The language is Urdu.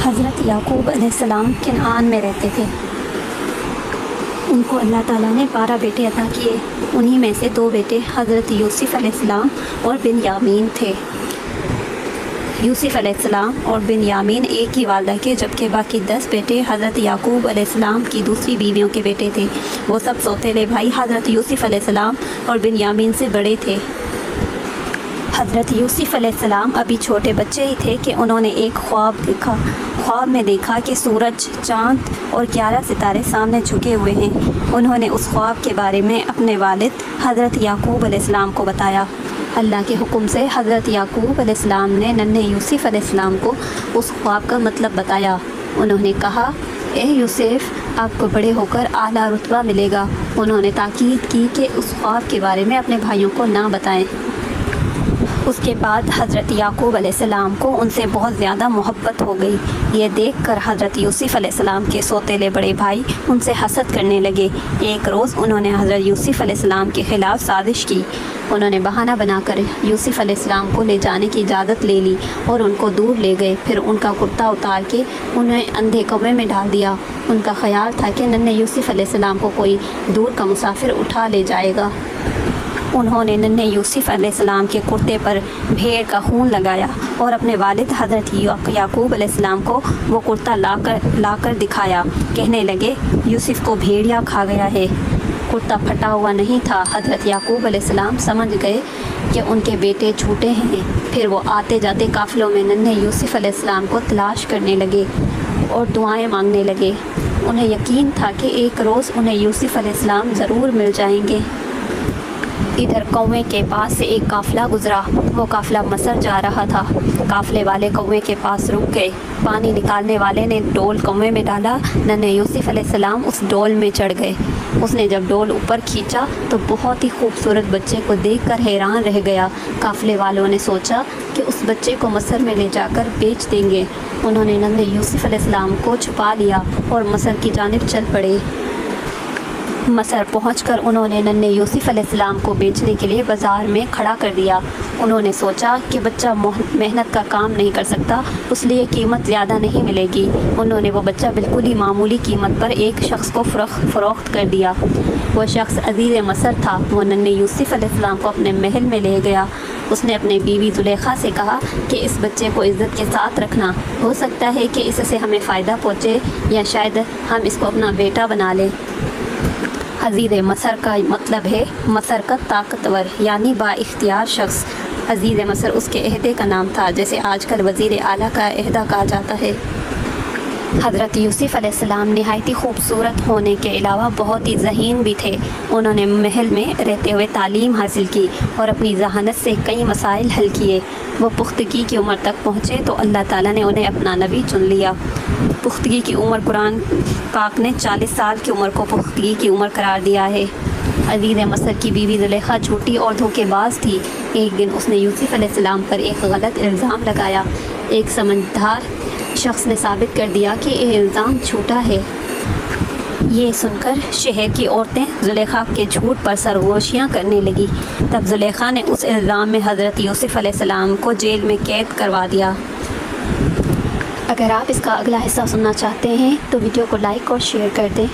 حضرت یعقوب علیہ السلام کنعان میں رہتے تھے۔ ان کو اللہ تعالیٰ نے 12 بیٹے عطا کیے۔ انہی میں سے 2 بیٹے حضرت یوسف علیہ السلام اور بنیامین تھے۔ یوسف علیہ السلام اور بنیامین ایک ہی والدہ کے، جبکہ باقی 10 بیٹے حضرت یعقوب علیہ السلام کی دوسری بیویوں کے بیٹے تھے۔ وہ سب سوتیلے بھائی حضرت یوسف علیہ السلام اور بنیامین سے بڑے تھے۔ حضرت یوسف علیہ السلام ابھی چھوٹے بچے ہی تھے کہ انہوں نے ایک خواب دیکھا۔ خواب میں دیکھا کہ سورج، چاند اور 11 ستارے سامنے جھکے ہوئے ہیں۔ انہوں نے اس خواب کے بارے میں اپنے والد حضرت یعقوب علیہ السلام کو بتایا۔ اللہ کے حکم سے حضرت یعقوب علیہ السلام نے ننھے یوسف علیہ السلام کو اس خواب کا مطلب بتایا۔ انہوں نے کہا، اے یوسف، آپ کو بڑے ہو کر اعلیٰ رتبہ ملے گا۔ انہوں نے تاکید کی کہ اس خواب کے بارے میں اپنے بھائیوں کو نہ بتائیں۔ اس کے بعد حضرت یعقوب علیہ السلام کو ان سے بہت زیادہ محبت ہو گئی۔ یہ دیکھ کر حضرت یوسف علیہ السلام کے سوتیلے بڑے بھائی ان سے حسد کرنے لگے۔ ایک روز انہوں نے حضرت یوسف علیہ السلام کے خلاف سازش کی۔ انہوں نے بہانہ بنا کر یوسف علیہ السلام کو لے جانے کی اجازت لے لی اور ان کو دور لے گئے۔ پھر ان کا کرتا اتار کے انہیں اندھے کنویں میں ڈال دیا۔ ان کا خیال تھا کہ ننھے یوسف علیہ السلام کو کوئی دور کا مسافر اٹھا لے جائے گا۔ انہوں نے ننھے یوسف علیہ السلام کے کرتے پر بھیڑ کا خون لگایا اور اپنے والد حضرت یعقوب علیہ السلام کو وہ کرتا لا کر دکھایا۔ کہنے لگے، یوسف کو بھیڑیا کھا گیا ہے۔ کرتا پھٹا ہوا نہیں تھا۔ حضرت یعقوب علیہ السلام سمجھ گئے کہ ان کے بیٹے جھوٹے ہیں۔ پھر وہ آتے جاتے قافلوں میں ننھے یوسف علیہ السلام کو تلاش کرنے لگے اور دعائیں مانگنے لگے۔ انہیں یقین تھا کہ ایک روز انہیں یوسف علیہ السلام ضرور مل جائیں گے۔ ادھر کنویں کے پاس سے ایک قافلہ گزرا۔ وہ قافلہ مصر جا رہا تھا۔ قافلے والے کنویں کے پاس رک گئے۔ پانی نکالنے والے نے ڈول کنویں میں ڈالا۔ ننھے یوسف علیہ السلام اس ڈول میں چڑھ گئے۔ اس نے جب ڈول اوپر کھینچا تو بہت ہی خوبصورت بچے کو دیکھ کر حیران رہ گیا۔ قافلے والوں نے سوچا کہ اس بچے کو مصر میں لے جا کر بیچ دیں گے۔ انہوں نے ننھے یوسف علیہ السلام کو چھپا لیا اور مصر کی جانب چل پڑے۔ مصر پہنچ کر انہوں نے ننھے یوسف علیہ السلام کو بیچنے کے لیے بازار میں کھڑا کر دیا۔ انہوں نے سوچا کہ بچہ محنت کا کام نہیں کر سکتا، اس لیے قیمت زیادہ نہیں ملے گی۔ انہوں نے وہ بچہ بالکل ہی معمولی قیمت پر ایک شخص کو فروخت کر دیا۔ وہ شخص عزیز مصر تھا۔ وہ ننھے یوسف علیہ السلام کو اپنے محل میں لے گیا۔ اس نے اپنی بیوی زلیخا سے کہا کہ اس بچے کو عزت کے ساتھ رکھنا، ہو سکتا ہے کہ اس سے ہمیں فائدہ پہنچے یا شاید ہم اس کو اپنا بیٹا بنا لیں۔ عزیز مصر کا مطلب ہے مصر کا طاقتور یعنی با اختیار شخص۔ عزیز مصر اس کے عہدے کا نام تھا، جیسے آج کل وزیر اعلیٰ کا عہدہ کہا جاتا ہے۔ حضرت یوسف علیہ السلام نہایت ہی خوبصورت ہونے کے علاوہ بہت ہی ذہین بھی تھے۔ انہوں نے محل میں رہتے ہوئے تعلیم حاصل کی اور اپنی ذہانت سے کئی مسائل حل کیے۔ وہ پختگی کی عمر تک پہنچے تو اللہ تعالیٰ نے انہیں اپنا نبی چن لیا۔ پختگی کی عمر قرآن پاک نے 40 سال کی عمر کو پختگی کی عمر قرار دیا ہے۔ عزیز مصر کی بیوی زلیخا جھوٹی اور دھوکے باز تھی۔ ایک دن اس نے یوسف علیہ السلام پر ایک غلط الزام لگایا۔ ایک سمجھدار شخص نے ثابت کر دیا کہ یہ الزام جھوٹا ہے۔ یہ سن کر شہر کی عورتیں زلیخا کے جھوٹ پر سرگوشیاں کرنے لگی۔ تب زلیخا نے اس الزام میں حضرت یوسف علیہ السلام کو جیل میں قید کروا دیا۔ اگر آپ اس کا اگلا حصہ سننا چاہتے ہیں تو ویڈیو کو لائک اور شیئر کر دیں۔